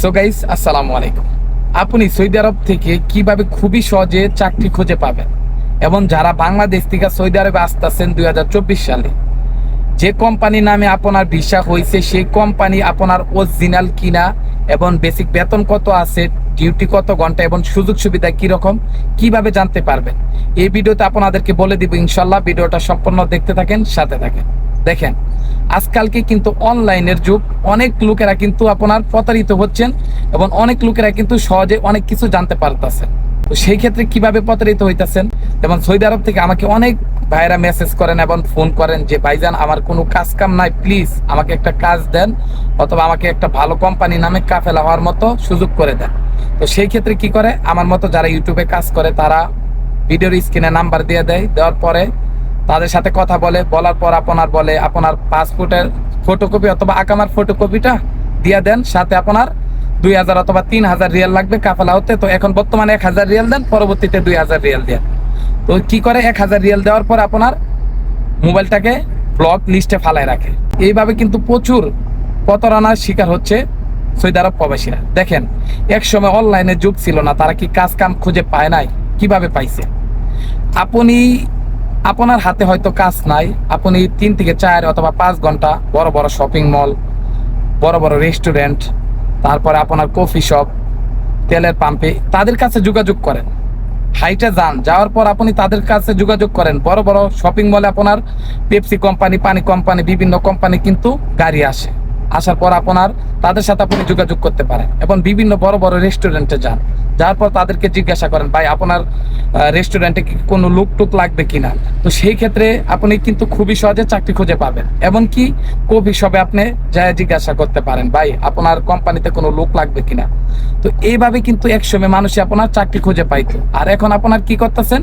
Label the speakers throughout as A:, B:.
A: So guys, আসসালামু আলাইকুম। আপনি সৌদি আরব থেকে কিভাবে খুবই সহজে চাকরি খুঁজে পাবেন, এবং যারা বাংলাদেশ থেকে সৌদি আরবে আসতেছেন 2024 সালে, যে কোম্পানি নামে আপনার ভিসা হয়েছে সেই কোম্পানি আপনার অরিজিনাল কিনা, এবং বেসিক বেতন কত আছে, ডিউটি কত ঘন্টা, এবং সুযোগ সুবিধা কিরকম কিভাবে জানতে পারবেন, এই ভিডিওতে আপনাদেরকে বলে দিব ইনশাল্লাহ। ভিডিওটা সম্পূর্ণ দেখতে থাকেন, সাথে থাকেন। দেখেন, আজকালকে কিন্তু অনলাইনের যুগ, অনেক লোকেরা কিন্তু আপনার প্রতারিত হচ্ছেন, এবং অনেক লোকেরা কিন্তু সহজে অনেক কিছু জানতে পারতেছেন। তো সেই ক্ষেত্রে কিভাবে প্রতারিত হইতেছেন, যেমন সৌদি আরব থেকে আমাকে অনেক ভাইরা মেসেজ করেন এবং ফোন করেন যে ভাইজান আমার কোনো কাজ কাম নাই, প্লিজ আমাকে একটা কাজ দেন, অথবা আমাকে একটা ভালো কোম্পানি নামে কাফেলা হওয়ার মতো সুযোগ করে দেন। তো সেই ক্ষেত্রে কি করে, আমার মতো যারা ইউটিউবে কাজ করে তারা ভিডিওর স্ক্রিনে নাম্বার দিয়ে দেয়, দেওয়ার পরে তাদের সাথে কথা বলার পর আপনার বলে আপনার পাসপোর্টের ফটোকপি অথবা আকামার ফটোকপিটা দিয়ে দেন, সাথে আপনার 2000 অথবা 3000 রিয়াল লাগবে কাফেলা হতে। তো এখন বর্তমানে 1000 রিয়াল দেন, পরবর্তীতে 2000 রিয়াল দেন। তো কি করে, 1000 রিয়াল দেওয়ার পর আপনার মোবাইলটাকে ব্লক লিস্টে ফালায় রাখে। এইভাবে কিন্তু প্রচুর প্রতারণার শিকার হচ্ছে সৌদি আরব প্রবাসীরা। দেখেন, এক সময় অনলাইনে যুগ ছিল না, তারা কি কাজ কাম খুঁজে পায় নাই? কিভাবে পাইছে? আপনি আপনার হাতে হয়তো কাজ নাই, আপনি 3 থেকে 4 অথবা 5 ঘন্টা বড় বড় শপিং মল, বড় বড় রেস্টুরেন্ট, তারপরে আপনার কফি শপ, তেলের পাম্পে তাদের কাছে যোগাযোগ করেন। হাইটে যাওয়ার পর আপনি তাদের কাছে যোগাযোগ করেন। বড় বড় শপিং মলে আপনার পেপসি কোম্পানি, পানি কোম্পানি, বিভিন্ন কোম্পানি কিন্তু গাড়ি আসে। আসার পর আপনার তাদের সাথে আপনি যোগাযোগ করতে পারেন, এবং বিভিন্ন বড় বড় রেস্টুরেন্টে যাওয়ার পর তাদেরকে জিজ্ঞাসা করেন ভাই আপনার রেস্টুরেন্টে কি কোনো লুক টুক লাগবে কিনা। তো সেই ক্ষেত্রে আপনি কিন্তু খুবই সহজে চাকরি খুঁজে পাবেন। এবং কি কফি শপে আপনি যায় জিজ্ঞাসা করতে পারেন ভাই আপনার কোম্পানিতে কোনো লুক লাগবে কিনা। তো এইভাবে কিন্তু একসময় মানুষ আপনার চাকরি খুঁজে পাইতো। আর এখন আপনার কি করতেছেন,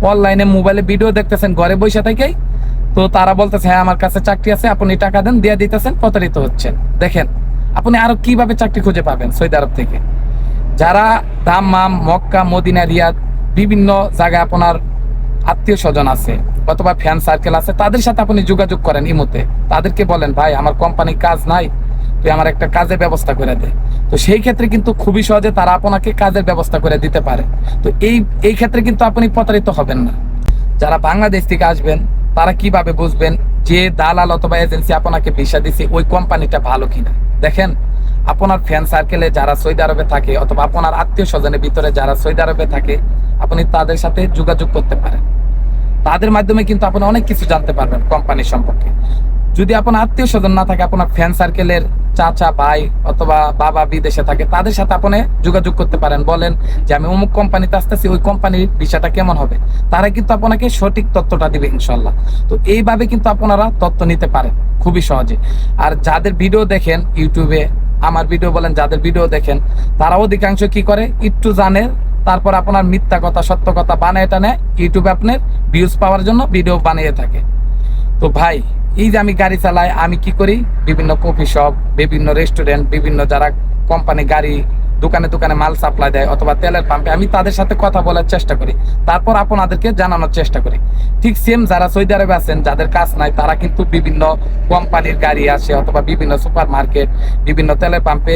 A: অনলাইনে মোবাইলে ভিডিও দেখতেছেন ঘরে বসে থেকেই। তো তারা বলতেছে হ্যাঁ আমার কাছে চাকরি আছে, আপনি টাকা দেন, দিয়ে দিতেছেন, প্রতারিত হচ্ছেন। দেখেন আপনি আরো কিভাবে চাকরি খুঁজে পাবেন সৌদি আরব থেকে। যারা দাম্মাম, মক্কা, মদিনা, রিয়াদ, বিভিন্ন জায়গায় আপনার আত্মীয় স্বজন আছে অথবা ফ্যান সার্কেল আছে, তাদের সাথে আপনি যোগাযোগ করেন ইমোতে। তাদেরকে বলেন ভাই আমার কোম্পানি কাজ নাই, তুই আমার একটা কাজের ব্যবস্থা করে দে। তো সেই ক্ষেত্রে কিন্তু খুবই সহজে তারা আপনাকে কাজের ব্যবস্থা করে দিতে পারে। তো এই ক্ষেত্রে কিন্তু আপনি প্রতারিত হবেন না। যারা বাংলাদেশ থেকে আসবেন তারা কিভাবে বুঝবেন যে দালাল অথবা এজেন্সি আপনাকে ভিসা দিছে ওই কোম্পানিটা ভালো কিনা? দেখেন, আপনার ফ্যান সার্কেলে যারা সৌদি আরবে থাকে অথবা আপনার আত্মীয় স্বজনের ভিতরে যারা সৌদি আরবে থাকে, আপনি তাদের সাথে যোগাযোগ করতে পারেন। তাদের মাধ্যমে কিন্তু আপনি অনেক কিছু জানতে পারবেন কোম্পানি সম্পর্কে। যদি আপনার আত্মীয় স্বজন না থাকে, আপনার ফ্যান সার্কেলের চাচা, ভাই অথবা বাবা বিদেশে থাকে, তাদের সাথে আপনি যোগাযোগ করতে পারেন। বলেন যে আমি অমুক কোম্পানিতে আসতেছি, ওই কোম্পানির ভিসাটা কেমন হবে। তারা কিন্তু আপনাকে সঠিক তথ্যটা দিবে ইনশাল্লাহ। তো এইভাবে কিন্তু আপনারা তথ্য নিতে পারেন খুবই সহজে। আর যাদের ভিডিও দেখেন ইউটিউবে, আমার ভিডিও বলেন, যাদের ভিডিও দেখেন তারা অধিকাংশ কি করে, একটু জানে, তারপর আপনার মিথ্যা কথা সত্য কথা বানিয়ে টানে ইউটিউবে আপনার ভিউজ পাওয়ার জন্য ভিডিও বানিয়ে থাকে। তো ভাই, এই যে আমি গাড়ি চালাই, আমি কি করি, বিভিন্ন কফি শপ, বিভিন্ন রেস্টুরেন্ট, বিভিন্ন যারা কোম্পানি গাড়ি দোকানে দোকানে মাল সাপ্লাই দেয় অথবা তেলের পাম্পে, আমি তাদের সাথে কথা বলার চেষ্টা করি, তারপর আপনাদেরকে জানানোর চেষ্টা করি। ঠিক সেম যারা সৌদি আরবে আছেন, যাদের কাজ নাই, তারা কিন্তু বিভিন্ন কোম্পানির গাড়ি আসে অথবা বিভিন্ন সুপার মার্কেট, বিভিন্ন তেলের পাম্পে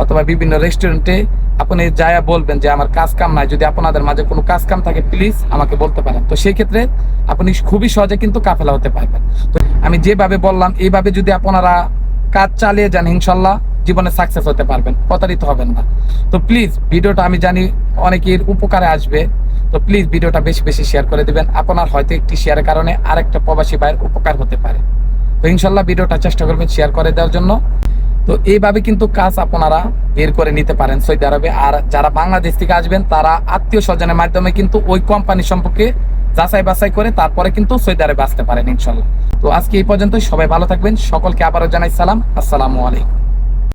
A: অথবা বিভিন্ন রেস্টুরেন্টে আপনি যায়া বলবেন যে আমার কাজ কাম নাই, যদি আপনাদের মাঝে কোনো কাজ কাম থাকে প্লিজ আমাকে বলতে পারেন। তো সেই ক্ষেত্রে আপনি খুবই সহজে কিন্তু কাফেলা হতে পারবেন। তো আমি যেভাবে বললাম এইভাবে যদি আপনারা কাজ চালিয়ে যান, ইনশাল্লাহ জীবনে সাকসেস হতে পারবেন, প্রতারিত হবেন না। তো প্লিজ ভিডিওটা আমি জানি অনেকের উপকারে আসবে, তো প্লিজ ভিডিওটা বেশি বেশি শেয়ার করে দিবেন। আপনার হয়তো একটি শেয়ারের কারণে আরেকটা প্রবাসী ভাইয়ের উপকার হতে পারে। তো ইনশাল্লাহ ভিডিওটা চেষ্টা করবেন শেয়ার করে দেওয়ার জন্য। তো এইভাবে কিন্তু কাজ আপনারা বের করে নিতে পারেন সৌদি আরবে। আর যারা বাংলাদেশ থেকে আসবেন তারা আত্মীয় স্বজনের মাধ্যমে কিন্তু ওই কোম্পানি সম্পর্কে যাচাই বাছাই করে তারপরে কিন্তু সৌদি আরবে আসতে পারেন ইনশাল্লাহ। তো আজকে এই পর্যন্তই, সবাই ভালো থাকবেন। সকলকে আবারও জানাই সালাম, আসসালামু আলাইকুম।